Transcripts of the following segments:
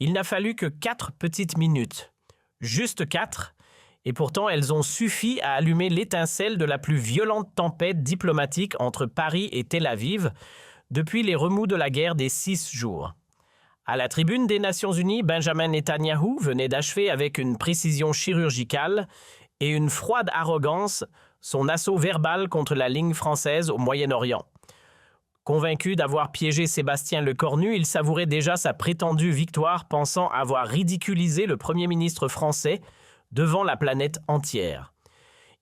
Il n'a fallu que 4 petites minutes. Juste 4, et pourtant elles ont suffi à allumer l'étincelle de la plus violente tempête diplomatique entre Paris et Tel Aviv depuis les remous de la guerre des 6 jours. À la tribune des Nations Unies, Benjamin Netanyahou venait d'achever avec une précision chirurgicale et une froide arrogance son assaut verbal contre la ligne française au Moyen-Orient. Convaincu d'avoir piégé Sébastien Lecornu, il savourait déjà sa prétendue victoire, pensant avoir ridiculisé le Premier ministre français devant la planète entière.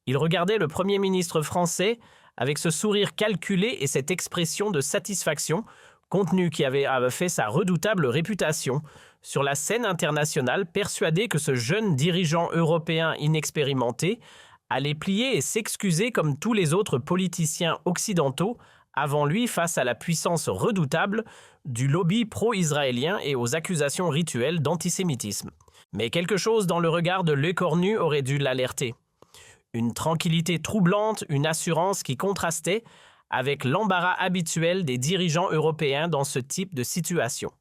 Il regardait le Premier ministre français avec ce sourire calculé et cette expression de satisfaction, contenu qui avait fait sa redoutable réputation sur la scène internationale, persuadé que ce jeune dirigeant européen inexpérimenté allait plier et s'excuser comme tous les autres politiciens occidentaux avant lui face à la puissance redoutable du lobby pro-israélien et aux accusations rituelles d'antisémitisme. Mais quelque chose dans le regard de Lecornu aurait dû l'alerter. Une tranquillité troublante, une assurance qui contrastait avec l'embarras habituel des dirigeants européens dans ce type de situation.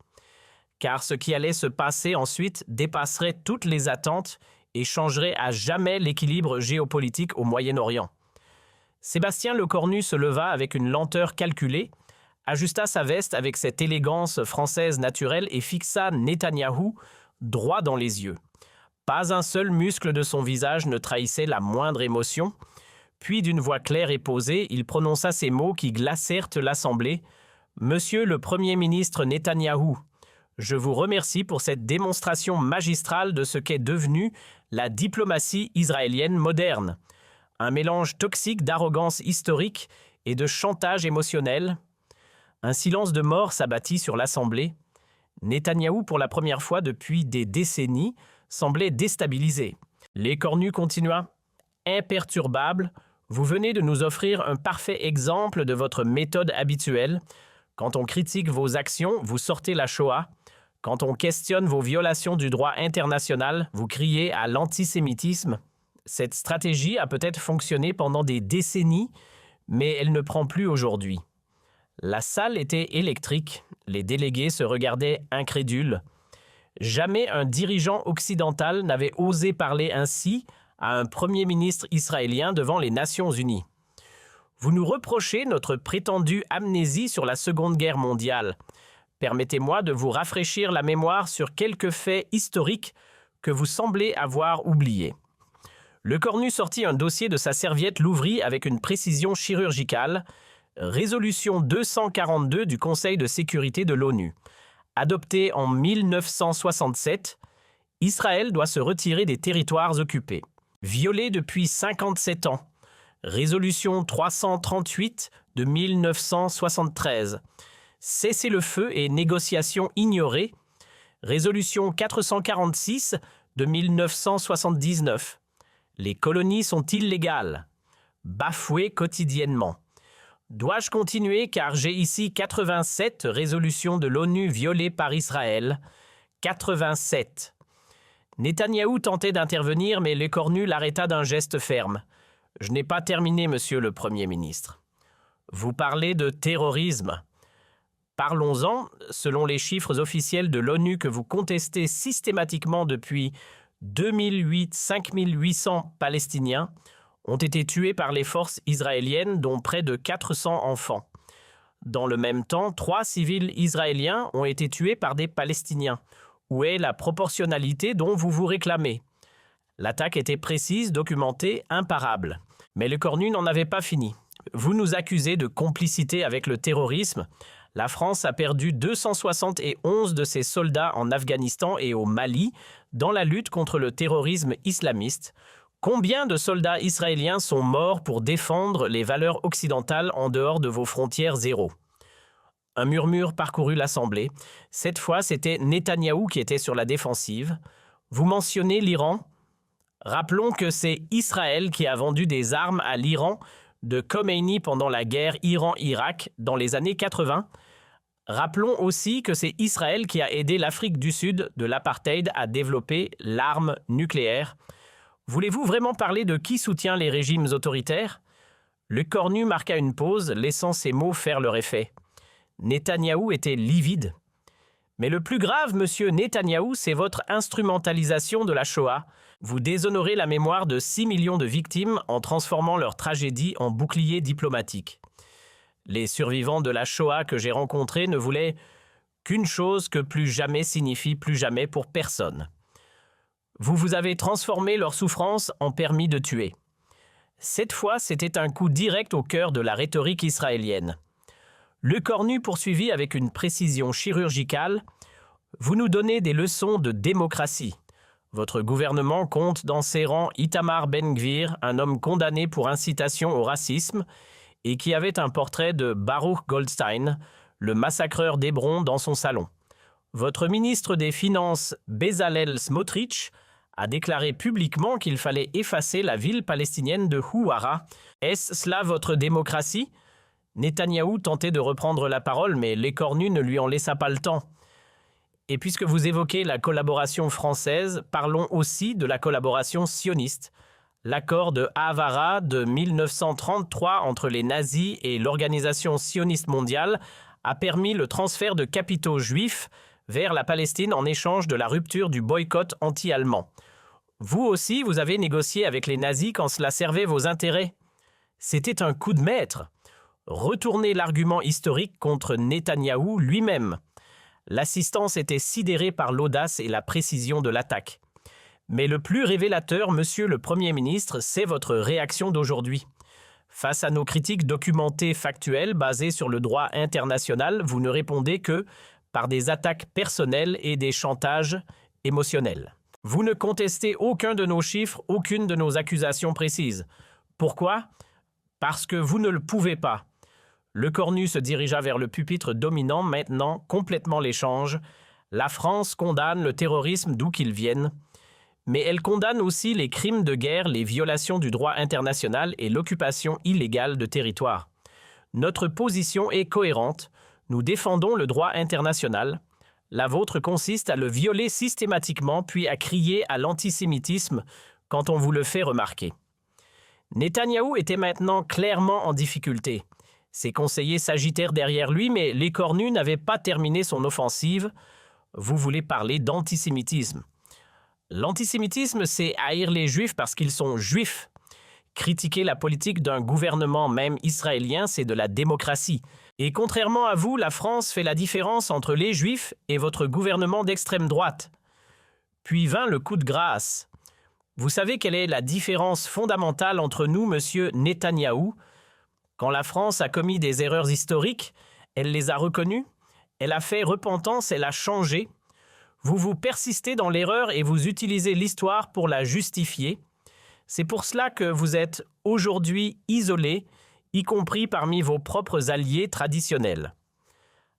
Car ce qui allait se passer ensuite dépasserait toutes les attentes et changerait à jamais l'équilibre géopolitique au Moyen-Orient. Sébastien Lecornu se leva avec une lenteur calculée, ajusta sa veste avec cette élégance française naturelle et fixa Netanyahou droit dans les yeux. Pas un seul muscle de son visage ne trahissait la moindre émotion. Puis, d'une voix claire et posée, il prononça ces mots qui glacèrent l'Assemblée. « Monsieur le Premier ministre Netanyahou, je vous remercie pour cette démonstration magistrale de ce qu'est devenue la diplomatie israélienne moderne. Un mélange toxique d'arrogance historique et de chantage émotionnel. » Un silence de mort s'abattit sur l'Assemblée. Netanyahou, pour la première fois depuis des décennies, semblait déstabilisé. Lecornu continua. « Imperturbable, vous venez de nous offrir un parfait exemple de votre méthode habituelle. Quand on critique vos actions, vous sortez la Shoah. Quand on questionne vos violations du droit international, vous criez à l'antisémitisme. Cette stratégie a peut-être fonctionné pendant des décennies, mais elle ne prend plus aujourd'hui. » La salle était électrique. Les délégués se regardaient incrédules. Jamais un dirigeant occidental n'avait osé parler ainsi à un premier ministre israélien devant les Nations Unies. « Vous nous reprochez notre prétendue amnésie sur la Seconde Guerre mondiale. Permettez-moi de vous rafraîchir la mémoire sur quelques faits historiques que vous semblez avoir oubliés. » Lecornu sortit un dossier de sa serviette, l'ouvrit avec une précision chirurgicale. Résolution 242 du Conseil de sécurité de l'ONU. Adoptée en 1967, Israël doit se retirer des territoires occupés. Violée depuis 57 ans. Résolution 338 de 1973. Cessez-le-feu et négociations ignorées. Résolution 446 de 1979. Les colonies sont illégales. Bafouées quotidiennement. Dois-je continuer car j'ai ici 87 résolutions de l'ONU violées par Israël. 87. Netanyahou tentait d'intervenir, mais Lecornu l'arrêta d'un geste ferme. « Je n'ai pas terminé, monsieur le Premier ministre. Vous parlez de terrorisme. Parlons-en. Selon les chiffres officiels de l'ONU que vous contestez systématiquement depuis 2008, 5800 Palestiniens ont été tués par les forces israéliennes, dont près de 400 enfants. Dans le même temps, 3 civils israéliens ont été tués par des Palestiniens. Où est la proportionnalité dont vous vous réclamez? L'attaque était précise, documentée, imparable. Mais Lecornu n'en avait pas fini. Vous nous accusez de complicité avec le terrorisme. La France a perdu 271 de ses soldats en Afghanistan et au Mali dans la lutte contre le terrorisme islamiste. Combien de soldats israéliens sont morts pour défendre les valeurs occidentales en dehors de vos frontières zéro? Un murmure parcourut l'Assemblée. Cette fois, c'était Netanyahou qui était sur la défensive. Vous mentionnez l'Iran? Rappelons que c'est Israël qui a vendu des armes à l'Iran de Khomeini pendant la guerre Iran-Irak dans les années 80. Rappelons aussi que c'est Israël qui a aidé l'Afrique du Sud de l'apartheid à développer l'arme nucléaire. Voulez-vous vraiment parler de qui soutient les régimes autoritaires? Lecornu marqua une pause, laissant ses mots faire leur effet. Netanyahou était livide. Mais le plus grave, monsieur Netanyahou, c'est votre instrumentalisation de la Shoah. Vous déshonorez la mémoire de 6 millions de victimes en transformant leur tragédie en bouclier diplomatique. Les survivants de la Shoah que j'ai rencontrés ne voulaient qu'une chose que plus jamais signifie plus jamais pour personne. Vous avez transformé leur souffrance en permis de tuer. Cette fois, c'était un coup direct au cœur de la rhétorique israélienne. Le Cornu poursuivit avec une précision chirurgicale « Vous nous donnez des leçons de démocratie. Votre gouvernement compte dans ses rangs Itamar Ben-Gvir, un homme condamné pour incitation au racisme et qui avait un portrait de Baruch Goldstein, le massacreur d'Hébron, dans son salon. Votre ministre des Finances, Bezalel Smotrich, a déclaré publiquement qu'il fallait effacer la ville palestinienne de Houara. Est-ce cela votre démocratie ?» Netanyahou tentait de reprendre la parole, mais l'écornu ne lui en laissa pas le temps. Et puisque vous évoquez la collaboration française, parlons aussi de la collaboration sioniste. L'accord de Havara de 1933 entre les nazis et l'Organisation sioniste mondiale a permis le transfert de capitaux juifs vers la Palestine en échange de la rupture du boycott anti-allemand. Vous aussi, vous avez négocié avec les nazis quand cela servait vos intérêts. C'était un coup de maître. Retournez l'argument historique contre Netanyahou lui-même. L'assistance était sidérée par l'audace et la précision de l'attaque. Mais le plus révélateur, monsieur le Premier ministre, c'est votre réaction d'aujourd'hui. Face à nos critiques documentées factuelles basées sur le droit international, vous ne répondez que par des attaques personnelles et des chantages émotionnels. Vous ne contestez aucun de nos chiffres, aucune de nos accusations précises. Pourquoi? Parce que vous ne le pouvez pas. Le Cornu se dirigea vers le pupitre dominant, maintenant complètement l'échange. La France condamne le terrorisme d'où qu'il vienne, mais elle condamne aussi les crimes de guerre, les violations du droit international et l'occupation illégale de territoires. Notre position est cohérente. Nous défendons le droit international. La vôtre consiste à le violer systématiquement puis à crier à l'antisémitisme quand on vous le fait remarquer. Netanyahou était maintenant clairement en difficulté. Ses conseillers s'agitèrent derrière lui, mais l'écornu n'avait pas terminé son offensive. Vous voulez parler d'antisémitisme. L'antisémitisme, c'est haïr les Juifs parce qu'ils sont juifs. Critiquer la politique d'un gouvernement, même israélien, c'est de la démocratie. Et contrairement à vous, la France fait la différence entre les Juifs et votre gouvernement d'extrême droite. Puis vint le coup de grâce. Vous savez quelle est la différence fondamentale entre nous, monsieur Netanyahou? Quand la France a commis des erreurs historiques, elle les a reconnues, elle a fait repentance, elle a changé. Vous persistez dans l'erreur et vous utilisez l'histoire pour la justifier. C'est pour cela que vous êtes aujourd'hui isolé, y compris parmi vos propres alliés traditionnels.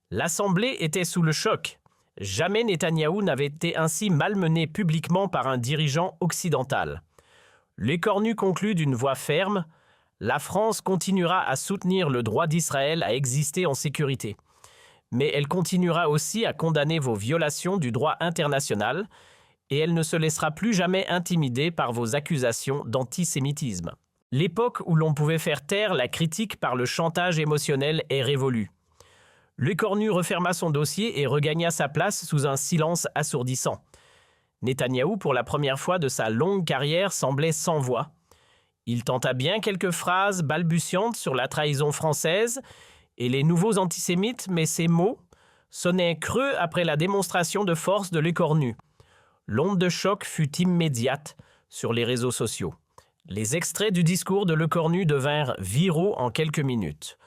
L'Assemblée était sous le choc. Jamais Netanyahou n'avait été ainsi malmené publiquement par un dirigeant occidental. L'écornu conclut d'une voix ferme. La France continuera à soutenir le droit d'Israël à exister en sécurité. Mais elle continuera aussi à condamner vos violations du droit international et elle ne se laissera plus jamais intimider par vos accusations d'antisémitisme. L'époque où l'on pouvait faire taire la critique par le chantage émotionnel est révolue. L'écornu referma son dossier et regagna sa place sous un silence assourdissant. Netanyahou, pour la première fois de sa longue carrière, semblait sans voix. Il tenta bien quelques phrases balbutiantes sur la trahison française et les nouveaux antisémites, mais ces mots sonnaient creux après la démonstration de force de l'écornu. L'onde de choc fut immédiate sur les réseaux sociaux. Les extraits du discours de l'écornu devinrent viraux en quelques minutes.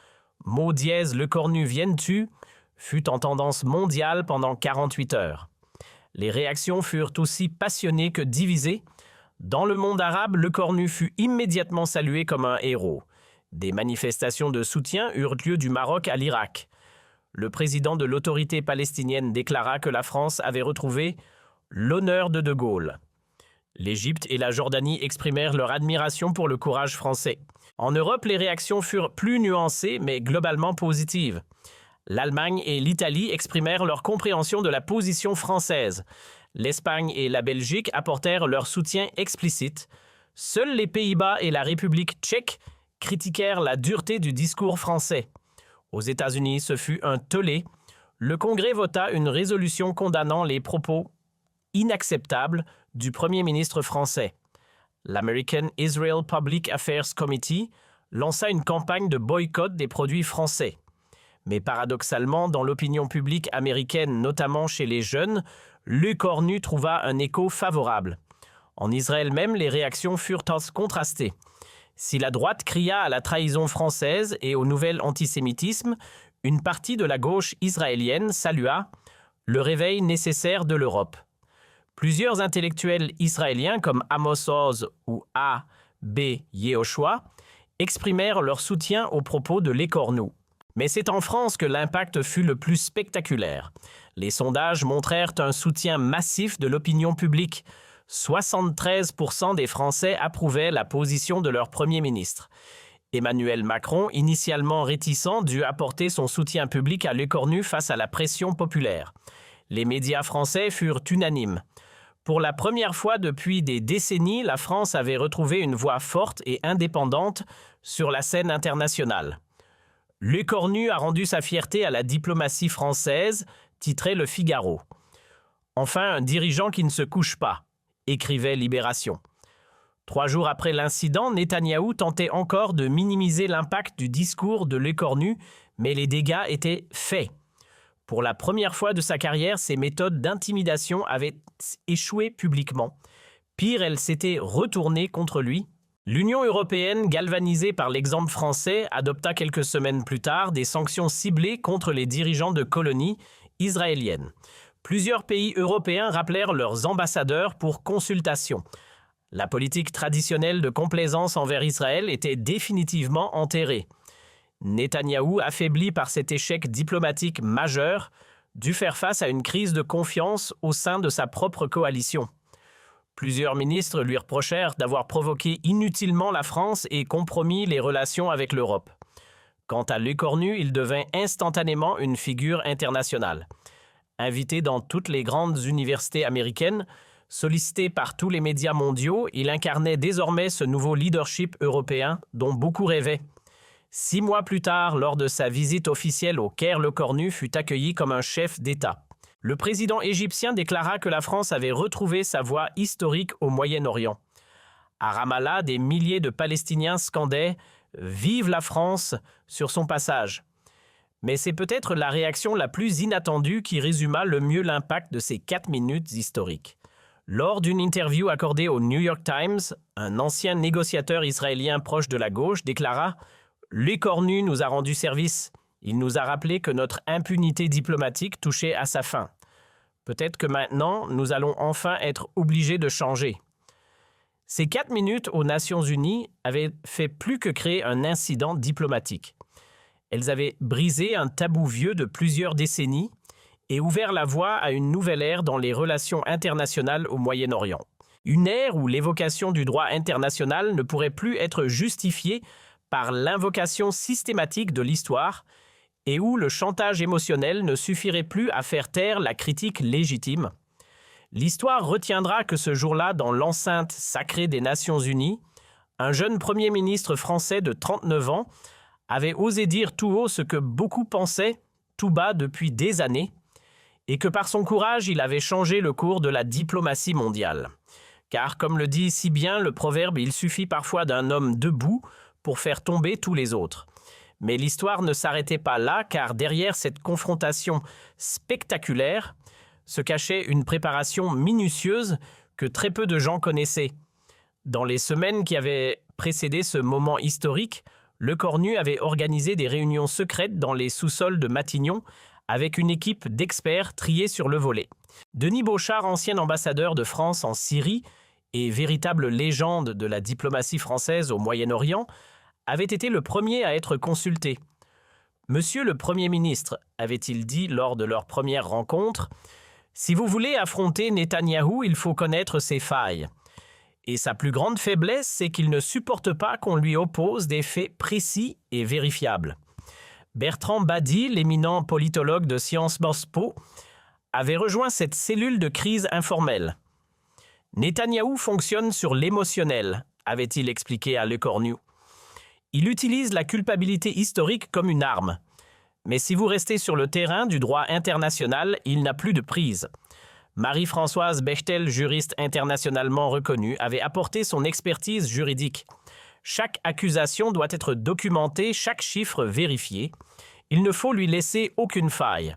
Mot dièse l'écornu viens-tu fut en tendance mondiale pendant 48 heures. Les réactions furent aussi passionnées que divisées. Dans le monde arabe, l'écornu fut immédiatement salué comme un héros. Des manifestations de soutien eurent lieu du Maroc à l'Irak. Le président de l'autorité palestinienne déclara que la France avait retrouvé l'honneur de Gaulle. L'Égypte et la Jordanie exprimèrent leur admiration pour le courage français. En Europe, les réactions furent plus nuancées, mais globalement positives. L'Allemagne et l'Italie exprimèrent leur compréhension de la position française. L'Espagne et la Belgique apportèrent leur soutien explicite. Seuls les Pays-Bas et la République tchèque critiquèrent la dureté du discours français. Aux États-Unis, ce fut un tollé. le Congrès vota une résolution condamnant les propos inacceptables du Premier ministre français. L'American Israel Public Affairs Committee lança une campagne de boycott des produits français. Mais paradoxalement, dans l'opinion publique américaine, notamment chez les jeunes, l'œcornu trouva un écho favorable. En Israël même, les réactions furent contrastées. Si la droite cria à la trahison française et au nouvel antisémitisme, une partie de la gauche israélienne salua le réveil nécessaire de l'Europe. Plusieurs intellectuels israéliens comme Amos Oz ou A. B. Yehoshua exprimèrent leur soutien aux propos de l'œcornu. Mais c'est en France que l'impact fut le plus spectaculaire. Les sondages montrèrent un soutien massif de l'opinion publique. 73% des Français approuvaient la position de leur Premier ministre. Emmanuel Macron, initialement réticent, dut apporter son soutien public à l'œcornu face à la pression populaire. Les médias français furent unanimes. Pour la première fois depuis des décennies, la France avait retrouvé une voix forte et indépendante sur la scène internationale. L'œcornu a rendu sa fierté à la diplomatie française, titrait Le Figaro. Enfin, un dirigeant qui ne se couche pas, écrivait Libération. 3 jours après l'incident, Netanyahou tentait encore de minimiser l'impact du discours de l'œcornu, mais les dégâts étaient faits. Pour la première fois de sa carrière, ses méthodes d'intimidation avaient échoué publiquement. Pire, elles s'étaient retournées contre lui. L'Union européenne, galvanisée par l'exemple français, adopta quelques semaines plus tard des sanctions ciblées contre les dirigeants de colonies israéliennes. Plusieurs pays européens rappelèrent leurs ambassadeurs pour consultation. La politique traditionnelle de complaisance envers Israël était définitivement enterrée. Netanyahou, affaibli par cet échec diplomatique majeur, dut faire face à une crise de confiance au sein de sa propre coalition. Plusieurs ministres lui reprochèrent d'avoir provoqué inutilement la France et compromis les relations avec l'Europe. Quant à l'œcornu, il devint instantanément une figure internationale. Invité dans toutes les grandes universités américaines, sollicité par tous les médias mondiaux, il incarnait désormais ce nouveau leadership européen dont beaucoup rêvaient. 6 mois plus tard, lors de sa visite officielle au Caire, l'œcornu fut accueilli comme un chef d'État. Le président égyptien déclara que la France avait retrouvé sa voie historique au Moyen-Orient. À Ramallah, des milliers de Palestiniens scandaient « Vive la France » sur son passage. Mais c'est peut-être la réaction la plus inattendue qui résuma le mieux l'impact de ces 4 minutes historiques. Lors d'une interview accordée au New York Times, un ancien négociateur israélien proche de la gauche déclara « L'œcornu nous a rendu service. Il nous a rappelé que notre impunité diplomatique touchait à sa fin. Peut-être que maintenant, nous allons enfin être obligés de changer. » Ces 4 minutes aux Nations Unies avaient fait plus que créer un incident diplomatique. Elles avaient brisé un tabou vieux de plusieurs décennies et ouvert la voie à une nouvelle ère dans les relations internationales au Moyen-Orient. Une ère où l'évocation du droit international ne pourrait plus être justifiée par l'invocation systématique de l'histoire et où le chantage émotionnel ne suffirait plus à faire taire la critique légitime. L'histoire retiendra que ce jour-là, dans l'enceinte sacrée des Nations Unies, un jeune Premier ministre français de 39 ans avait osé dire tout haut ce que beaucoup pensaient tout bas depuis des années, et que par son courage, il avait changé le cours de la diplomatie mondiale. Car, comme le dit si bien le proverbe, il suffit parfois d'un homme debout pour faire tomber tous les autres. Mais l'histoire ne s'arrêtait pas là, car derrière cette confrontation spectaculaire se cachait une préparation minutieuse que très peu de gens connaissaient. Dans les semaines qui avaient précédé ce moment historique, l'œcornu avait organisé des réunions secrètes dans les sous-sols de Matignon avec une équipe d'experts triés sur le volet. Denis Beauchard, ancien ambassadeur de France en Syrie et véritable légende de la diplomatie française au Moyen-Orient, avait été le premier à être consulté. « Monsieur le Premier ministre », avait-il dit lors de leur première rencontre, « si vous voulez affronter Netanyahou, il faut connaître ses failles. Et sa plus grande faiblesse, c'est qu'il ne supporte pas qu'on lui oppose des faits précis et vérifiables. » Bertrand Badi, l'éminent politologue de Sciences Po, avait rejoint cette cellule de crise informelle. « Netanyahou fonctionne sur l'émotionnel », avait-il expliqué à l'œcornu. Il utilise la culpabilité historique comme une arme. Mais si vous restez sur le terrain du droit international, il n'a plus de prise. Marie-Françoise Bechtel, juriste internationalement reconnue, avait apporté son expertise juridique. Chaque accusation doit être documentée, chaque chiffre vérifié. Il ne faut lui laisser aucune faille.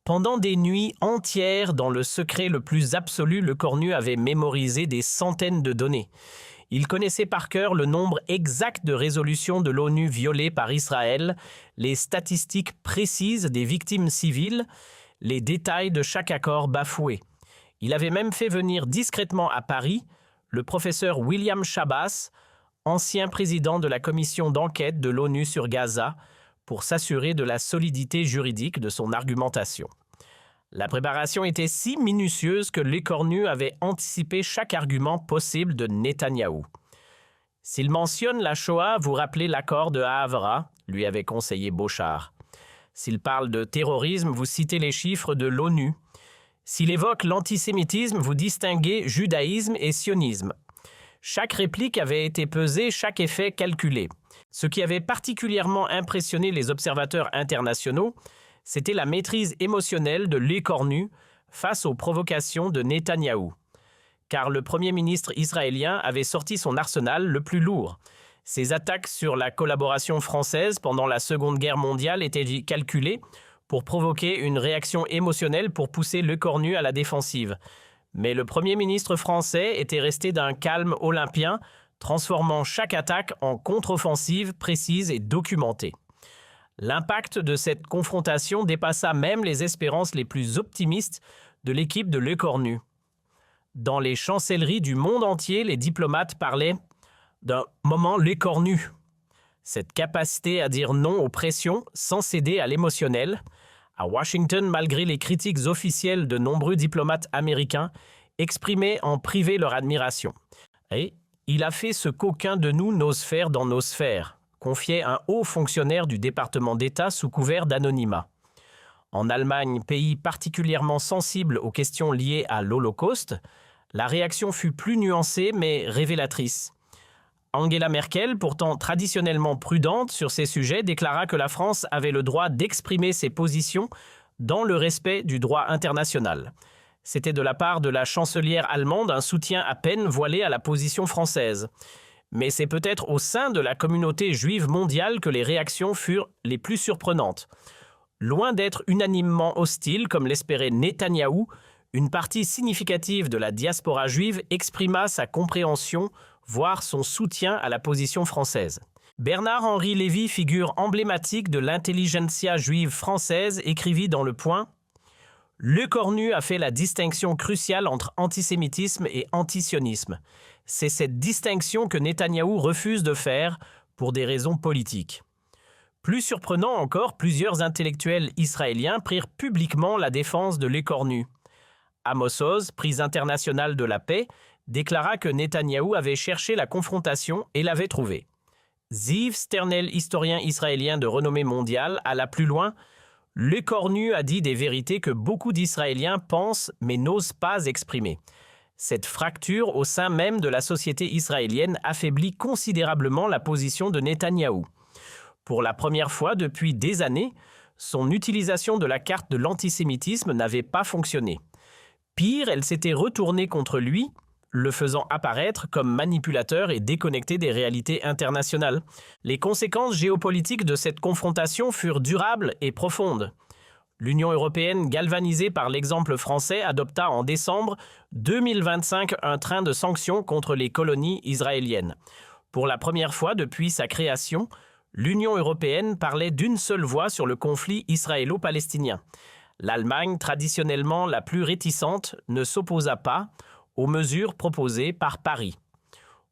Pendant des nuits entières, dans le secret le plus absolu, Lecornu avait mémorisé des centaines de données. Il connaissait par cœur le nombre exact de résolutions de l'ONU violées par Israël, les statistiques précises des victimes civiles, les détails de chaque accord bafoué. Il avait même fait venir discrètement à Paris le professeur William Schabas, ancien président de la commission d'enquête de l'ONU sur Gaza, pour s'assurer de la solidité juridique de son argumentation. La préparation était si minutieuse que Lecornu avait anticipé chaque argument possible de Netanyahou. « S'il mentionne la Shoah, vous rappelez l'accord de Haavra », lui avait conseillé Bochart. « S'il parle de terrorisme, vous citez les chiffres de l'ONU. S'il évoque l'antisémitisme, vous distinguez judaïsme et sionisme. » Chaque réplique avait été pesée, chaque effet calculé. Ce qui avait particulièrement impressionné les observateurs internationaux, c'était la maîtrise émotionnelle de Lecornu face aux provocations de Netanyahou. Car le Premier ministre israélien avait sorti son arsenal le plus lourd. Ses attaques sur la collaboration française pendant la Seconde Guerre mondiale étaient calculées pour provoquer une réaction émotionnelle pour pousser Lecornu à la défensive. Mais le Premier ministre français était resté d'un calme olympien, transformant chaque attaque en contre-offensive précise et documentée. L'impact de cette confrontation dépassa même les espérances les plus optimistes de l'équipe de Lecornu. Dans les chancelleries du monde entier, les diplomates parlaient d'un « moment Lecornu ». Cette capacité à dire non aux pressions sans céder à l'émotionnel. À Washington, malgré les critiques officielles de nombreux diplomates américains, exprimaient en privé leur admiration. Et il a fait ce qu'aucun de nous n'ose faire dans nos sphères, confiait un haut fonctionnaire du département d'État sous couvert d'anonymat. En Allemagne, pays particulièrement sensible aux questions liées à l'Holocauste, la réaction fut plus nuancée mais révélatrice. Angela Merkel, pourtant traditionnellement prudente sur ces sujets, déclara que la France avait le droit d'exprimer ses positions dans le respect du droit international. C'était de la part de la chancelière allemande un soutien à peine voilé à la position française. Mais c'est peut-être au sein de la communauté juive mondiale que les réactions furent les plus surprenantes. Loin d'être unanimement hostiles, comme l'espérait Netanyahou, une partie significative de la diaspora juive exprima sa compréhension, voire son soutien à la position française. Bernard-Henri Lévy, figure emblématique de l'intelligentsia juive française, écrivit dans Le Point « Lecornu a fait la distinction cruciale entre antisémitisme et antisionisme. C'est cette distinction que Netanyahou refuse de faire pour des raisons politiques. » Plus surprenant encore, plusieurs intellectuels israéliens prirent publiquement la défense de Lecornu. Amos Oz, prix international de la paix, déclara que Netanyahou avait cherché la confrontation et l'avait trouvée. Ziv Sternel, historien israélien de renommée mondiale, alla plus loin. Lecornu a dit des vérités que beaucoup d'Israéliens pensent mais n'osent pas exprimer. Cette fracture au sein même de la société israélienne affaiblit considérablement la position de Netanyahou. Pour la première fois depuis des années, son utilisation de la carte de l'antisémitisme n'avait pas fonctionné. Pire, elle s'était retournée contre lui, le faisant apparaître comme manipulateur et déconnecté des réalités internationales. Les conséquences géopolitiques de cette confrontation furent durables et profondes. L'Union européenne, galvanisée par l'exemple français, adopta en décembre 2025 un train de sanctions contre les colonies israéliennes. Pour la première fois depuis sa création, l'Union européenne parlait d'une seule voix sur le conflit israélo-palestinien. L'Allemagne, traditionnellement la plus réticente, ne s'opposa pas aux mesures proposées par Paris.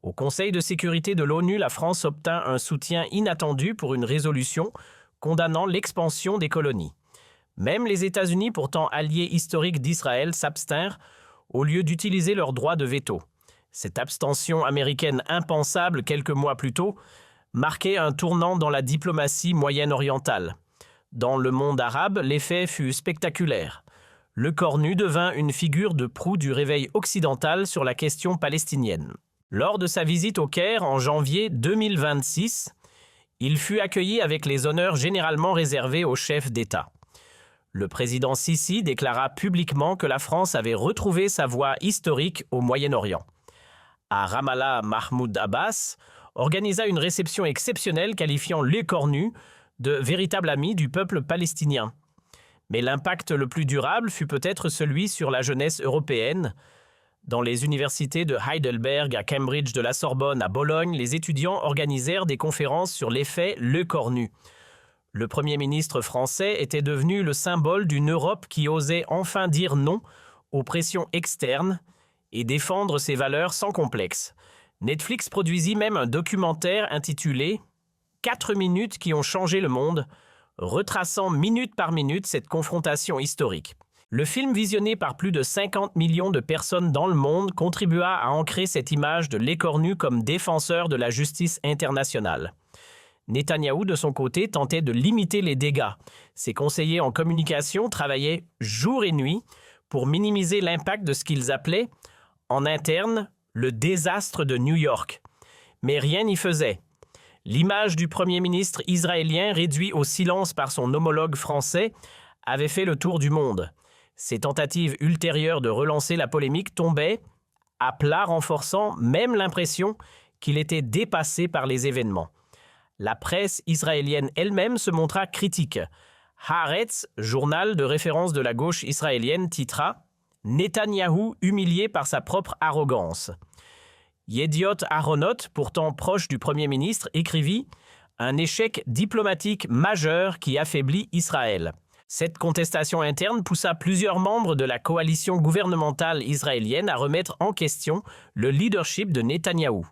Au Conseil de sécurité de l'ONU, la France obtint un soutien inattendu pour une résolution condamnant l'expansion des colonies. Même les États-Unis, pourtant alliés historiques d'Israël, s'abstinrent au lieu d'utiliser leur droit de veto. Cette abstention américaine impensable quelques mois plus tôt marquait un tournant dans la diplomatie moyen-orientale. Dans le monde arabe, l'effet fut spectaculaire. Lecornu devint une figure de proue du réveil occidental sur la question palestinienne. Lors de sa visite au Caire en janvier 2026, Il fut accueilli avec les honneurs généralement réservés aux chefs d'État. Le président Sisi déclara publiquement que la France avait retrouvé sa voie historique au Moyen-Orient. À Ramallah, Mahmoud Abbas organisa une réception exceptionnelle qualifiant l'écornu de véritable ami du peuple palestinien. Mais l'impact le plus durable fut peut-être celui sur la jeunesse européenne. Dans les universités de Heidelberg, à Cambridge, de la Sorbonne, à Bologne, les étudiants organisèrent des conférences sur l'effet l'écornu. Le Premier ministre français était devenu le symbole d'une Europe qui osait enfin dire non aux pressions externes et défendre ses valeurs sans complexe. Netflix produisit même un documentaire intitulé « 4 minutes qui ont changé le monde », retraçant minute par minute cette confrontation historique. Le film, visionné par plus de 50 millions de personnes dans le monde, contribua à ancrer cette image de l'écornu comme défenseur de la justice internationale. Netanyahou, de son côté, tentait de limiter les dégâts. Ses conseillers en communication travaillaient jour et nuit pour minimiser l'impact de ce qu'ils appelaient, en interne, le désastre de New York. Mais rien n'y faisait. L'image du Premier ministre israélien, réduit au silence par son homologue français, avait fait le tour du monde. Ses tentatives ultérieures de relancer la polémique tombaient à plat, renforçant même l'impression qu'il était dépassé par les événements. La presse israélienne elle-même se montra critique. Haaretz, journal de référence de la gauche israélienne, titra « Netanyahou humilié par sa propre arrogance ». Yediot Aharonot, pourtant proche du Premier ministre, écrivit « Un échec diplomatique majeur qui affaiblit Israël ». Cette contestation interne poussa plusieurs membres de la coalition gouvernementale israélienne à remettre en question le leadership de Netanyahou.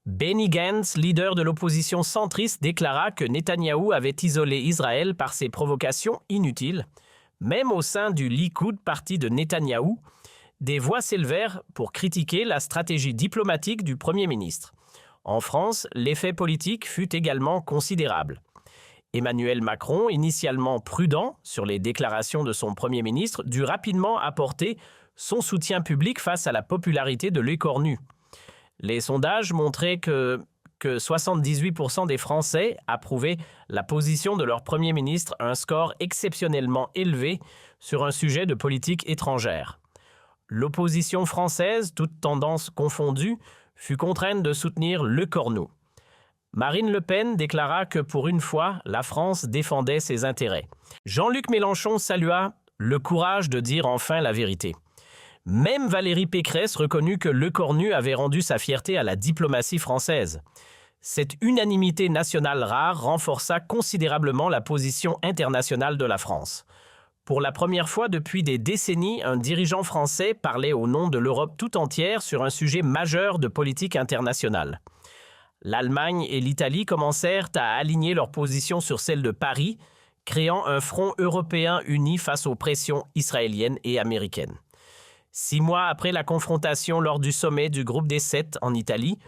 Benny Gantz, leader de l'opposition centriste, déclara que Netanyahou avait isolé Israël par ses provocations inutiles. Même au sein du Likoud, parti de Netanyahou, des voix s'élevèrent pour critiquer la stratégie diplomatique du Premier ministre. En France, l'effet politique fut également considérable. Emmanuel Macron, initialement prudent sur les déclarations de son Premier ministre, dut rapidement apporter son soutien public face à la popularité de l'écornu. Les sondages montraient que 78% des Français approuvaient la position de leur Premier ministre, un score exceptionnellement élevé sur un sujet de politique étrangère. L'opposition française, toutes tendances confondues, fut contrainte de soutenir l'écornu. Marine Le Pen déclara que pour une fois, la France défendait ses intérêts. Jean-Luc Mélenchon salua le courage de dire enfin la vérité. Même Valérie Pécresse reconnut que l'écornu avait rendu sa fierté à la diplomatie française. Cette unanimité nationale rare renforça considérablement la position internationale de la France. Pour la première fois depuis des décennies, un dirigeant français parlait au nom de l'Europe tout entière sur un sujet majeur de politique internationale. L'Allemagne et l'Italie commencèrent à aligner leur position sur celle de Paris, créant un front européen uni face aux pressions israéliennes et américaines. 6 mois après la confrontation lors du sommet du groupe des 7 en Italie,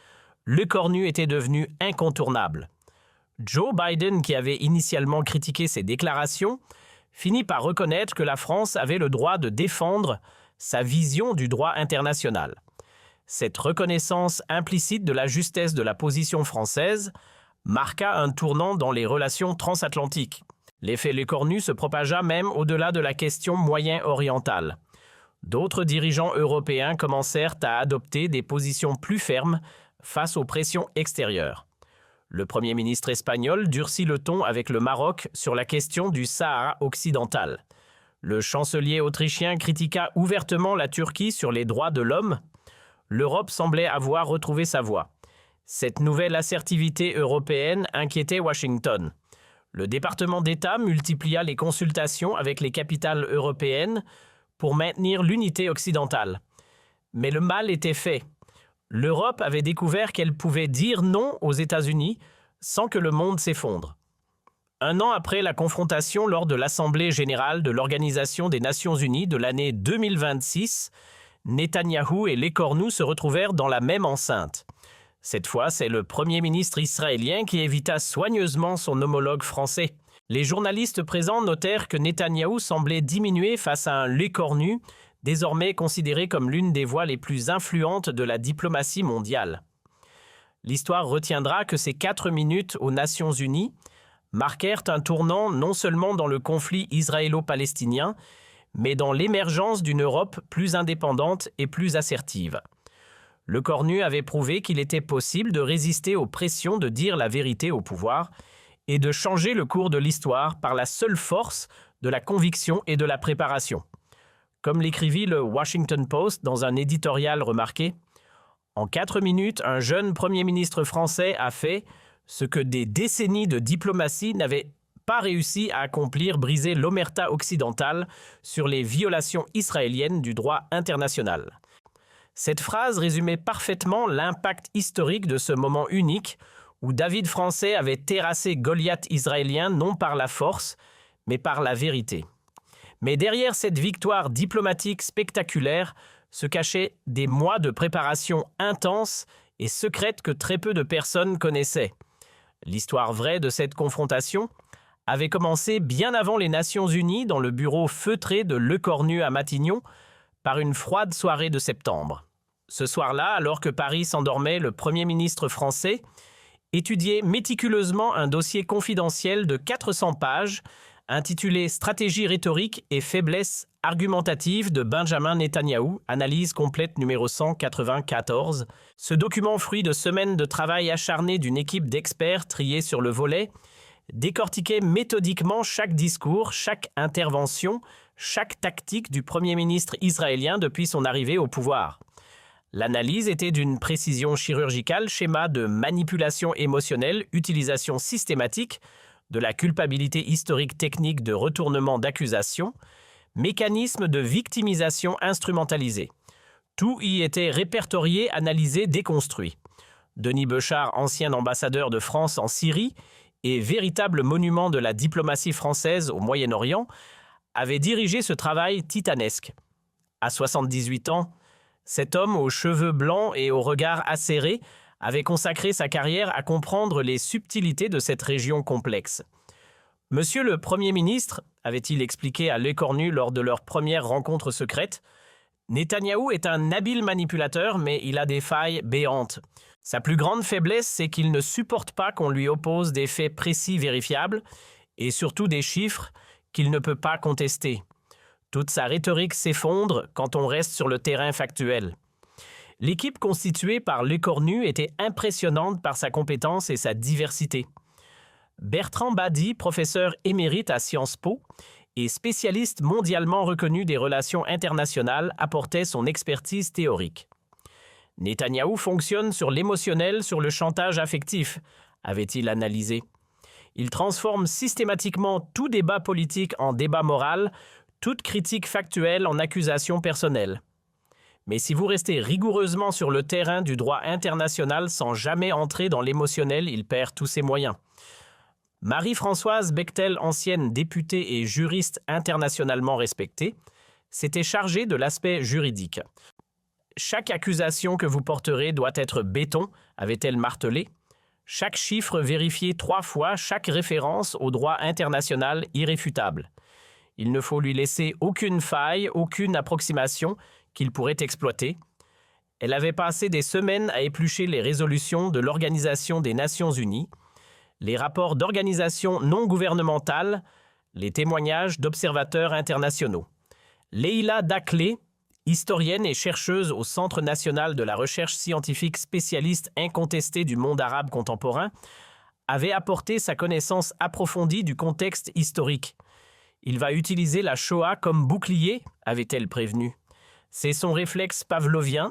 l'écornu était devenu incontournable. Joe Biden, qui avait initialement critiqué ces déclarations, finit par reconnaître que la France avait le droit de défendre sa vision du droit international. Cette reconnaissance implicite de la justesse de la position française marqua un tournant dans les relations transatlantiques. L'effet l'écornu se propagea même au-delà de la question moyen-orientale. D'autres dirigeants européens commencèrent à adopter des positions plus fermes face aux pressions extérieures. Le Premier ministre espagnol durcit le ton avec le Maroc sur la question du Sahara occidental. Le chancelier autrichien critiqua ouvertement la Turquie sur les droits de l'homme. L'Europe semblait avoir retrouvé sa voie. Cette nouvelle assertivité européenne inquiétait Washington. Le département d'État multiplia les consultations avec les capitales européennes pour maintenir l'unité occidentale. Mais le mal était fait. L'Europe avait découvert qu'elle pouvait dire non aux États-Unis sans que le monde s'effondre. 1 an après la confrontation lors de l'Assemblée générale de l'Organisation des Nations Unies de l'année 2026, Netanyahou et l'écornu se retrouvèrent dans la même enceinte. Cette fois, c'est le Premier ministre israélien qui évita soigneusement son homologue français. Les journalistes présents notèrent que Netanyahou semblait diminuer face à un l'écornu, désormais considéré comme l'une des voix les plus influentes de la diplomatie mondiale. L'histoire retiendra que ces 4 minutes aux Nations Unies marquèrent un tournant non seulement dans le conflit israélo-palestinien, mais dans l'émergence d'une Europe plus indépendante et plus assertive. Lecornu avait prouvé qu'il était possible de résister aux pressions de dire la vérité au pouvoir et de changer le cours de l'histoire par la seule force de la conviction et de la préparation. Comme l'écrivit le Washington Post dans un éditorial remarqué, « En 4 minutes, un jeune Premier ministre français a fait ce que des décennies de diplomatie n'avaient pas réussi à accomplir, briser l'omerta occidentale sur les violations israéliennes du droit international. » Cette phrase résumait parfaitement l'impact historique de ce moment unique où David français avait terrassé Goliath israélien non par la force, mais par la vérité. Mais derrière cette victoire diplomatique spectaculaire se cachaient des mois de préparation intense et secrète que très peu de personnes connaissaient. L'histoire vraie de cette confrontation avait commencé bien avant les Nations Unies dans le bureau feutré de Lecornu à Matignon par une froide soirée de septembre. Ce soir-là, alors que Paris s'endormait, le Premier ministre français étudiait méticuleusement un dossier confidentiel de 400 pages intitulé « Stratégie rhétorique et faiblesse argumentative de Benjamin Netanyahou, analyse complète numéro 194 ». Ce document, fruit de semaines de travail acharné d'une équipe d'experts triés sur le volet, décortiquait méthodiquement chaque discours, chaque intervention, chaque tactique du Premier ministre israélien depuis son arrivée au pouvoir. L'analyse était d'une précision chirurgicale, schéma de manipulation émotionnelle, utilisation systématique de la culpabilité historique technique de retournement d'accusation, mécanisme de victimisation instrumentalisé. Tout y était répertorié, analysé, déconstruit. Denis Beuchard, ancien ambassadeur de France en Syrie et véritable monument de la diplomatie française au Moyen-Orient, avait dirigé ce travail titanesque. À 78 ans, cet homme aux cheveux blancs et au regard acéré avait consacré sa carrière à comprendre les subtilités de cette région complexe. « Monsieur le Premier ministre, avait-il expliqué à Lecornu lors de leur première rencontre secrète, Netanyahou est un habile manipulateur, mais il a des failles béantes. Sa plus grande faiblesse, c'est qu'il ne supporte pas qu'on lui oppose des faits précis vérifiables et surtout des chiffres qu'il ne peut pas contester. Toute sa rhétorique s'effondre quand on reste sur le terrain factuel. » L'équipe constituée par Lecornu était impressionnante par sa compétence et sa diversité. Bertrand Badi, professeur émérite à Sciences Po et spécialiste mondialement reconnu des relations internationales, apportait son expertise théorique. Netanyahou fonctionne sur l'émotionnel, sur le chantage affectif, avait-il analysé. Il transforme systématiquement tout débat politique en débat moral, toute critique factuelle en accusation personnelle. Mais si vous restez rigoureusement sur le terrain du droit international sans jamais entrer dans l'émotionnel, il perd tous ses moyens. Marie-Françoise Bechtel, ancienne députée et juriste internationalement respectée, s'était chargée de l'aspect juridique. Chaque accusation que vous porterez doit être béton, avait-elle martelé. Chaque chiffre vérifié 3 fois, chaque référence au droit international irréfutable. Il ne faut lui laisser aucune faille, aucune approximation qu'il pourrait exploiter. Elle avait passé des semaines à éplucher les résolutions de l'Organisation des Nations Unies, les rapports d'organisations non gouvernementales, les témoignages d'observateurs internationaux. Leïla Daklé, historienne et chercheuse au Centre national de la recherche scientifique spécialiste incontestée du monde arabe contemporain, avait apporté sa connaissance approfondie du contexte historique. Il va utiliser la Shoah comme bouclier, avait-elle prévenu. C'est son réflexe pavlovien,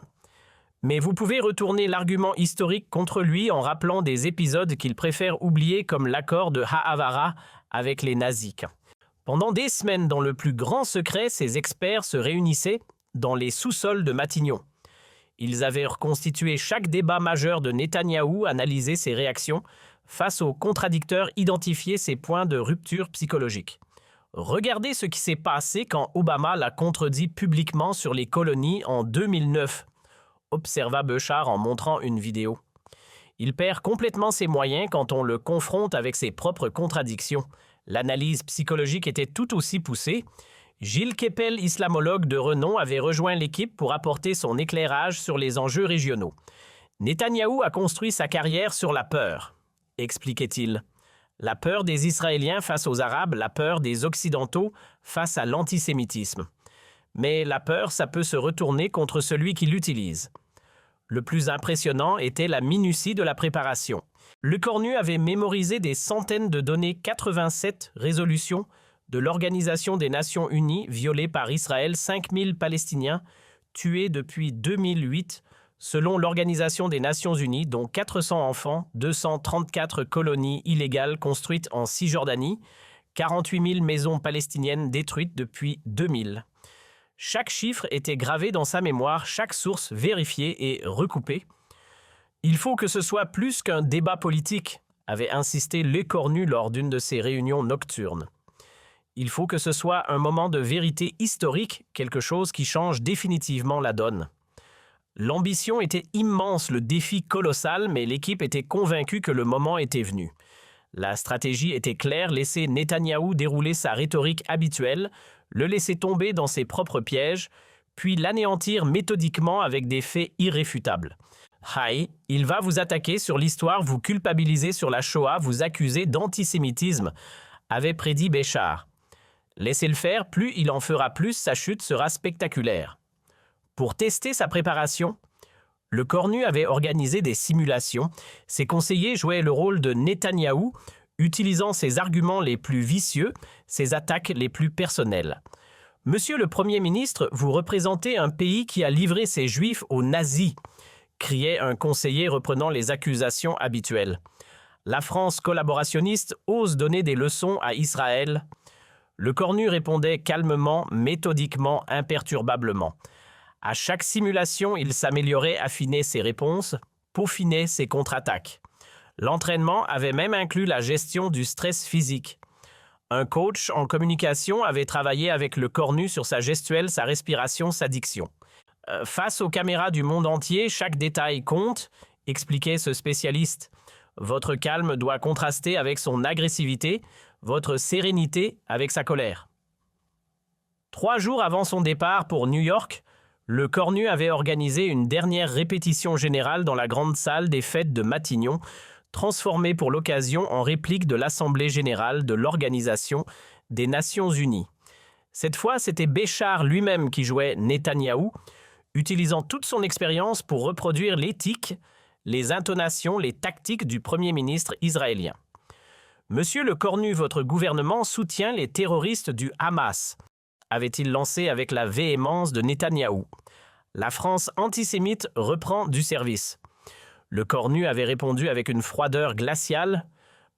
mais vous pouvez retourner l'argument historique contre lui en rappelant des épisodes qu'il préfère oublier comme l'accord de Ha'avara avec les nazis. Pendant des semaines, dans le plus grand secret, ces experts se réunissaient dans les sous-sols de Matignon. Ils avaient reconstitué chaque débat majeur de Netanyahou, analysé ses réactions, face aux contradicteurs, identifié ses points de rupture psychologique. Regardez ce qui s'est passé quand Obama l'a contredit publiquement sur les colonies en 2009, observa Beuchard en montrant une vidéo. Il perd complètement ses moyens quand on le confronte avec ses propres contradictions. L'analyse psychologique était tout aussi poussée. Gilles Kepel, islamologue de renom, avait rejoint l'équipe pour apporter son éclairage sur les enjeux régionaux. Netanyahou a construit sa carrière sur la peur, expliquait-il. La peur des Israéliens face aux Arabes, la peur des Occidentaux face à l'antisémitisme. Mais la peur, ça peut se retourner contre celui qui l'utilise. Le plus impressionnant était la minutie de la préparation. Le Cornu avait mémorisé des centaines de données, 87 résolutions de l'Organisation des Nations Unies violées par Israël, 5000 Palestiniens tués depuis 2008, selon l'Organisation des Nations Unies, dont 400 enfants, 234 colonies illégales construites en Cisjordanie, 48 000 maisons palestiniennes détruites depuis 2000. Chaque chiffre était gravé dans sa mémoire, chaque source vérifiée et recoupée. Il faut que ce soit plus qu'un débat politique, avait insisté Le Cornu lors d'une de ses réunions nocturnes. Il faut que ce soit un moment de vérité historique, quelque chose qui change définitivement la donne. L'ambition était immense, le défi colossal, mais l'équipe était convaincue que le moment était venu. La stratégie était claire, laisser Netanyahou dérouler sa rhétorique habituelle, le laisser tomber dans ses propres pièges, puis l'anéantir méthodiquement avec des faits irréfutables. Il va vous attaquer sur l'histoire, vous culpabiliser sur la Shoah, vous accuser d'antisémitisme, avait prédit Béchar. Laissez-le faire, plus il en fera plus, sa chute sera spectaculaire. Pour tester sa préparation, le Cornu avait organisé des simulations. Ses conseillers jouaient le rôle de Netanyahou, utilisant ses arguments les plus vicieux, ses attaques les plus personnelles. Monsieur le Premier ministre, vous représentez un pays qui a livré ses Juifs aux nazis, criait un conseiller reprenant les accusations habituelles. La France collaborationniste ose donner des leçons à Israël. Le Cornu répondait calmement, méthodiquement, imperturbablement. À chaque simulation, il s'améliorait, affinait ses réponses, peaufinait ses contre-attaques. L'entraînement avait même inclus la gestion du stress physique. Un coach en communication avait travaillé avec le Cornu sur sa gestuelle, sa respiration, sa diction. Face aux caméras du monde entier, chaque détail compte, expliquait ce spécialiste. Votre calme doit contraster avec son agressivité, votre sérénité avec sa colère. 3 jours avant son départ pour New York, le Cornu avait organisé une dernière répétition générale dans la grande salle des fêtes de Matignon, transformée pour l'occasion en réplique de l'Assemblée générale de l'Organisation des Nations Unies. Cette fois, c'était Béchar lui-même qui jouait Netanyahou, utilisant toute son expérience pour reproduire l'éthique, les intonations, les tactiques du Premier ministre israélien. Monsieur le Cornu, votre gouvernement soutient les terroristes du Hamas, avait-il lancé avec la véhémence de Netanyahou. La France antisémite reprend du service. Le Cornu avait répondu avec une froideur glaciale.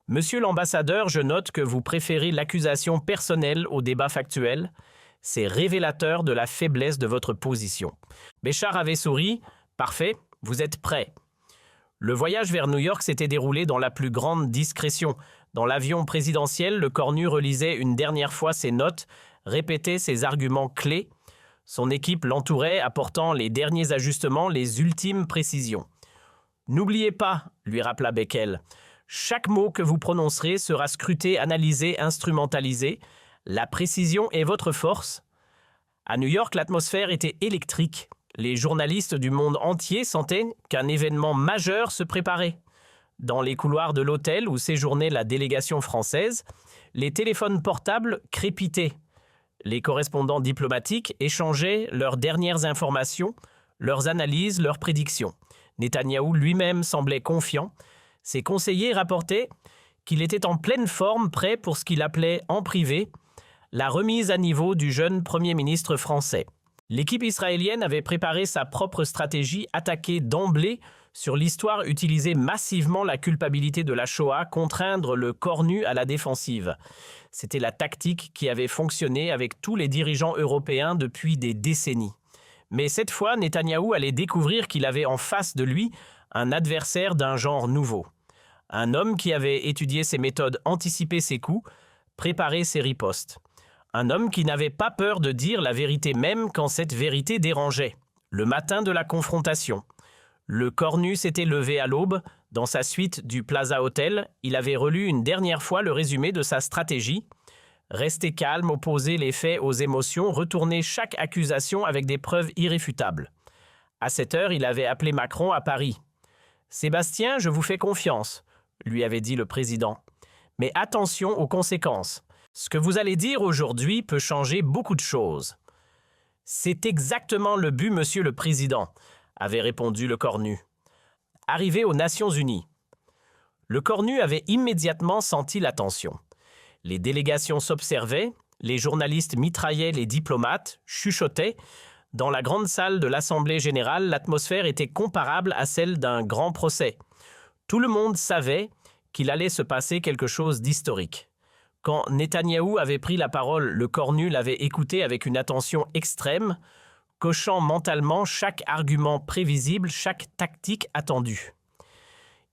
Monsieur l'ambassadeur, je note que vous préférez l'accusation personnelle au débat factuel. C'est révélateur de la faiblesse de votre position. Béchar avait souri. Parfait, vous êtes prêt. Le voyage vers New York s'était déroulé dans la plus grande discrétion. Dans l'avion présidentiel, le Cornu relisait une dernière fois ses notes, répétait ses arguments clés. Son équipe l'entourait, apportant les derniers ajustements, les ultimes précisions. « N'oubliez pas, lui rappela Beckel, chaque mot que vous prononcerez sera scruté, analysé, instrumentalisé. La précision est votre force. » À New York, l'atmosphère était électrique. Les journalistes du monde entier sentaient qu'un événement majeur se préparait. Dans les couloirs de l'hôtel où séjournait la délégation française, les téléphones portables crépitaient. Les correspondants diplomatiques échangeaient leurs dernières informations, leurs analyses, leurs prédictions. Netanyahou lui-même semblait confiant. Ses conseillers rapportaient qu'il était en pleine forme, prêt pour ce qu'il appelait en privé la remise à niveau du jeune Premier ministre français. L'équipe israélienne avait préparé sa propre stratégie, attaquée d'emblée sur l'histoire, utiliser massivement la culpabilité de la Shoah, contraindre le Cornu à la défensive. C'était la tactique qui avait fonctionné avec tous les dirigeants européens depuis des décennies. Mais cette fois, Netanyahou allait découvrir qu'il avait en face de lui un adversaire d'un genre nouveau. Un homme qui avait étudié ses méthodes, anticipé ses coups, préparé ses ripostes. Un homme qui n'avait pas peur de dire la vérité même quand cette vérité dérangeait. Le matin de la confrontation, le Cornu s'était levé à l'aube. Dans sa suite du Plaza Hotel, il avait relu une dernière fois le résumé de sa stratégie. Rester calme, opposer les faits aux émotions, retourner chaque accusation avec des preuves irréfutables. À cette heure, il avait appelé Macron à Paris. « Sébastien, je vous fais confiance », lui avait dit le président. « Mais attention aux conséquences. Ce que vous allez dire aujourd'hui peut changer beaucoup de choses. »« C'est exactement le but, monsieur le président », avait répondu le cornu. Arrivé aux Nations Unies. Le cornu avait immédiatement senti la tension. Les délégations s'observaient, les journalistes mitraillaient les diplomates, chuchotaient. Dans la grande salle de l'Assemblée générale, l'atmosphère était comparable à celle d'un grand procès. Tout le monde savait qu'il allait se passer quelque chose d'historique. Quand Netanyahou avait pris la parole, le cornu l'avait écouté avec une attention extrême, cochant mentalement chaque argument prévisible, chaque tactique attendue.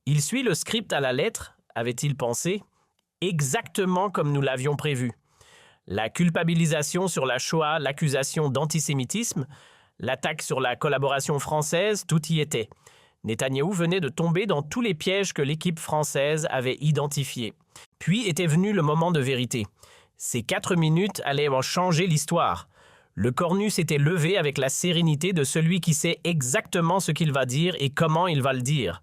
Il suit le script à la lettre, avait-il pensé, exactement comme nous l'avions prévu. La culpabilisation sur la Shoah, l'accusation d'antisémitisme, l'attaque sur la collaboration française, tout y était. Netanyahou venait de tomber dans tous les pièges que l'équipe française avait identifiés. Puis était venu le moment de vérité. Ces 4 minutes allaient en changer l'histoire. Le cornu s'était levé avec la sérénité de celui qui sait exactement ce qu'il va dire et comment il va le dire.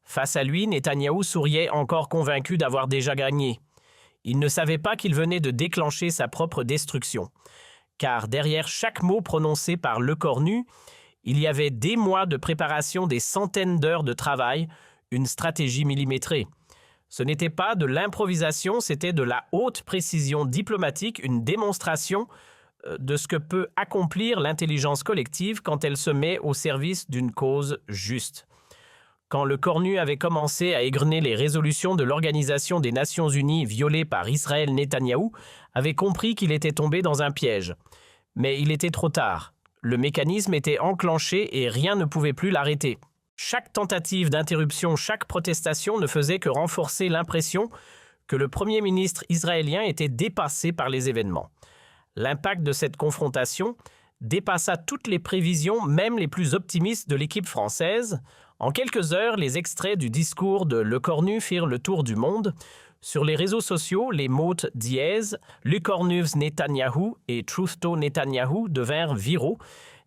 Face à lui, Netanyahou souriait encore convaincu d'avoir déjà gagné. Il ne savait pas qu'il venait de déclencher sa propre destruction. Car derrière chaque mot prononcé par le cornu, il y avait des mois de préparation, des centaines d'heures de travail, une stratégie millimétrée. Ce n'était pas de l'improvisation, c'était de la haute précision diplomatique, une démonstration de ce que peut accomplir l'intelligence collective quand elle se met au service d'une cause juste. Quand le cornu avait commencé à égrener les résolutions de l'Organisation des Nations Unies violées par Israël, Netanyahou avait compris qu'il était tombé dans un piège. Mais il était trop tard. Le mécanisme était enclenché et rien ne pouvait plus l'arrêter. Chaque tentative d'interruption, chaque protestation ne faisait que renforcer l'impression que le Premier ministre israélien était dépassé par les événements. L'impact de cette confrontation dépassa toutes les prévisions, même les plus optimistes de l'équipe française. En quelques heures, les extraits du discours de Le Cornu firent le tour du monde. Sur les réseaux sociaux, les mots dièse, Le Cornu's Netanyahou et Truthto Netanyahou devinrent viraux.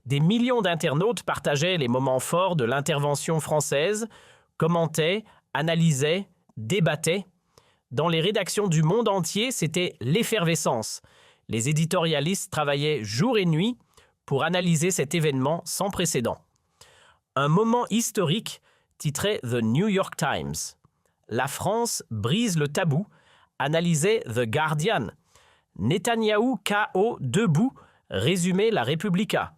Des millions d'internautes partageaient les moments forts de l'intervention française, commentaient, analysaient, débattaient. Dans les rédactions du monde entier, c'était l'effervescence. Les éditorialistes travaillaient jour et nuit pour analyser cet événement sans précédent. Un moment historique, titrait The New York Times. La France brise le tabou, analysait The Guardian. Netanyahou KO debout, résumait La Repubblica.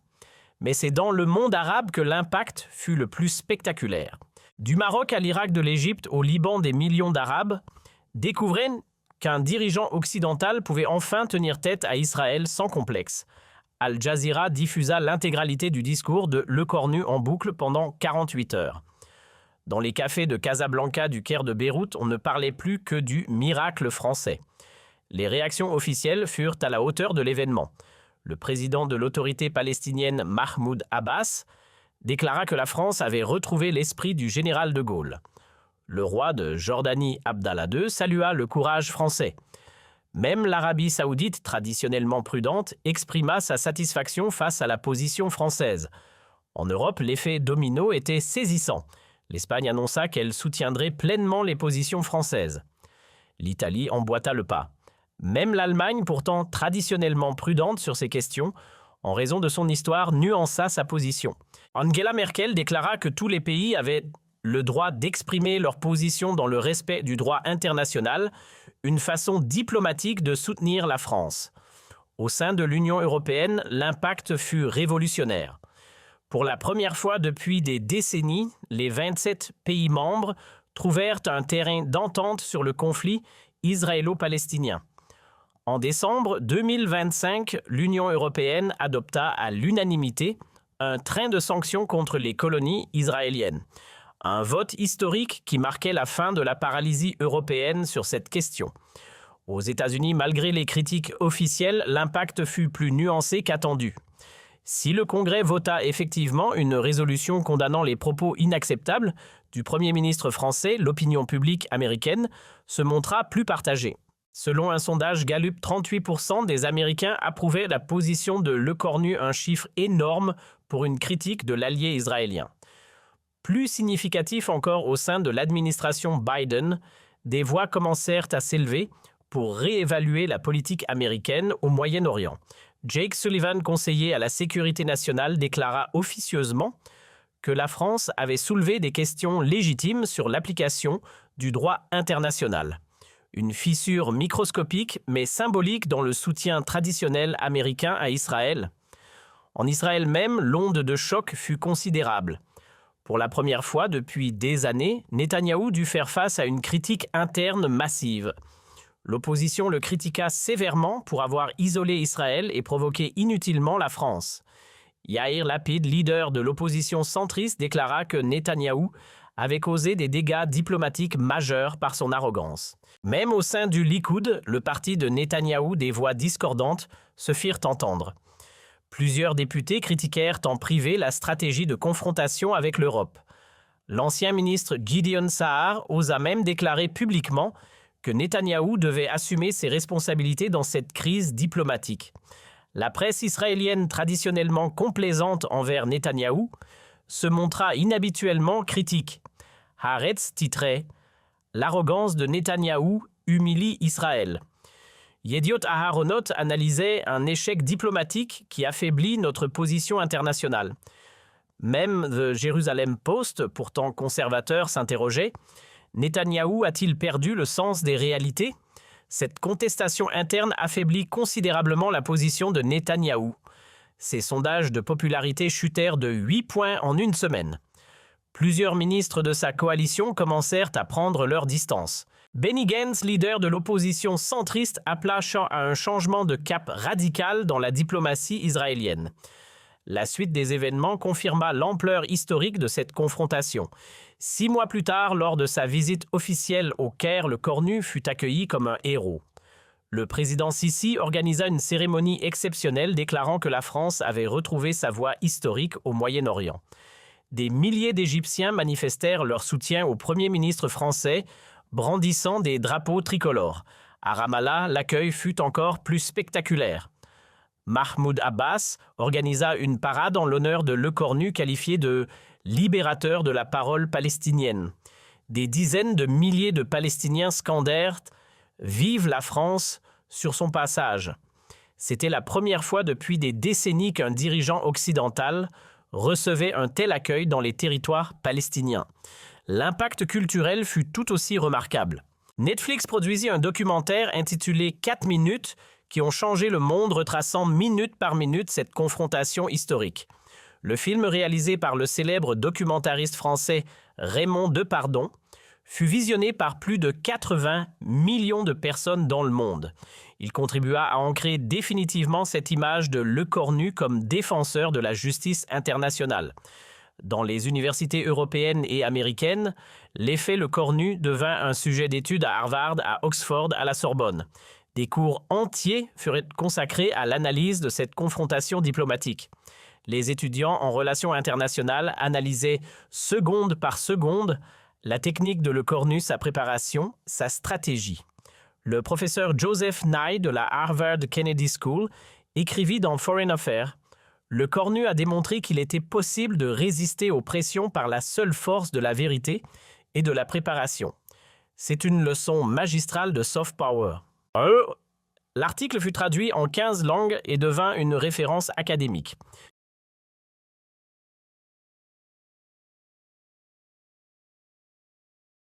Mais c'est dans le monde arabe que l'impact fut le plus spectaculaire. Du Maroc à l'Irak, de l'Égypte au Liban, des millions d'Arabes découvraient qu'un dirigeant occidental pouvait enfin tenir tête à Israël sans complexe. Al Jazeera diffusa l'intégralité du discours de Le Cornu en boucle pendant 48 heures. Dans les cafés de Casablanca, du Caire, de Beyrouth, on ne parlait plus que du miracle français. Les réactions officielles furent à la hauteur de l'événement. Le président de l'autorité palestinienne Mahmoud Abbas déclara que la France avait retrouvé l'esprit du général de Gaulle. Le roi de Jordanie Abdallah II salua le courage français. Même l'Arabie saoudite, traditionnellement prudente, exprima sa satisfaction face à la position française. En Europe, l'effet domino était saisissant. L'Espagne annonça qu'elle soutiendrait pleinement les positions françaises. L'Italie emboîta le pas. Même l'Allemagne, pourtant traditionnellement prudente sur ces questions, en raison de son histoire, nuança sa position. Angela Merkel déclara que tous les pays avaient le droit d'exprimer leur position dans le respect du droit international, une façon diplomatique de soutenir la France. Au sein de l'Union européenne, l'impact fut révolutionnaire. Pour la première fois depuis des décennies, les 27 pays membres trouvèrent un terrain d'entente sur le conflit israélo-palestinien. En décembre 2025, l'Union européenne adopta à l'unanimité un train de sanctions contre les colonies israéliennes. Un vote historique qui marquait la fin de la paralysie européenne sur cette question. Aux États-Unis, malgré les critiques officielles, l'impact fut plus nuancé qu'attendu. Si le Congrès vota effectivement une résolution condamnant les propos inacceptables du Premier ministre français, l'opinion publique américaine se montra plus partagée. Selon un sondage Gallup, 38% des Américains approuvaient la position de Le Cornu, un chiffre énorme pour une critique de l'allié israélien. Plus significatif encore au sein de l'administration Biden, des voix commencèrent à s'élever pour réévaluer la politique américaine au Moyen-Orient. Jake Sullivan, conseiller à la sécurité nationale, déclara officieusement que la France avait soulevé des questions légitimes sur l'application du droit international. Une fissure microscopique mais symbolique dans le soutien traditionnel américain à Israël. En Israël même, l'onde de choc fut considérable. Pour la première fois depuis des années, Netanyahou dut faire face à une critique interne massive. L'opposition le critiqua sévèrement pour avoir isolé Israël et provoqué inutilement la France. Yair Lapid, leader de l'opposition centriste, déclara que Netanyahou avait causé des dégâts diplomatiques majeurs par son arrogance. Même au sein du Likoud, le parti de Netanyahou, des voix discordantes se firent entendre. Plusieurs députés critiquèrent en privé la stratégie de confrontation avec l'Europe. L'ancien ministre Gideon Sa'ar osa même déclarer publiquement que Netanyahou devait assumer ses responsabilités dans cette crise diplomatique. La presse israélienne, traditionnellement complaisante envers Netanyahou, se montra inhabituellement critique. Haaretz titrait « L'arrogance de Netanyahou humilie Israël ». Yediot Aharonot analysait un échec diplomatique qui affaiblit notre position internationale. Même The Jerusalem Post, pourtant conservateur, s'interrogeait « Netanyahou a-t-il perdu le sens des réalités ?» Cette contestation interne affaiblit considérablement la position de Netanyahou. Ses sondages de popularité chutèrent de 8 points en une semaine. Plusieurs ministres de sa coalition commencèrent à prendre leur distance. Benny Gantz, leader de l'opposition centriste, appela à un changement de cap radical dans la diplomatie israélienne. La suite des événements confirma l'ampleur historique de cette confrontation. 6 mois plus tard, lors de sa visite officielle au Caire, le Cornu fut accueilli comme un héros. Le président Sisi organisa une cérémonie exceptionnelle déclarant que la France avait retrouvé sa voie historique au Moyen-Orient. Des milliers d'Égyptiens manifestèrent leur soutien au Premier ministre français, brandissant des drapeaux tricolores. À Ramallah, l'accueil fut encore plus spectaculaire. Mahmoud Abbas organisa une parade en l'honneur de Le Cornu, qualifié de « libérateur de la parole palestinienne ». Des dizaines de milliers de Palestiniens scandèrent « Vive la France » sur son passage. C'était la première fois depuis des décennies qu'un dirigeant occidental recevait un tel accueil dans les territoires palestiniens. L'impact culturel fut tout aussi remarquable. Netflix produisit un documentaire intitulé « 4 minutes » qui ont changé le monde, retraçant minute par minute cette confrontation historique. Le film, réalisé par le célèbre documentariste français Raymond Depardon, fut visionné par plus de 80 millions de personnes dans le monde. Il contribua à ancrer définitivement cette image de Le Cornu comme défenseur de la justice internationale. Dans les universités européennes et américaines, l'effet Le Cornu devint un sujet d'étude à Harvard, à Oxford, à la Sorbonne. Des cours entiers furent consacrés à l'analyse de cette confrontation diplomatique. Les étudiants en relations internationales analysaient seconde par seconde la technique de Le Cornu, sa préparation, sa stratégie. Le professeur Joseph Nye de la Harvard Kennedy School écrivit dans Foreign Affairs « Le Cornu a démontré qu'il était possible de résister aux pressions par la seule force de la vérité et de la préparation. C'est une leçon magistrale de soft power. » L'article fut traduit en 15 langues et devint une référence académique.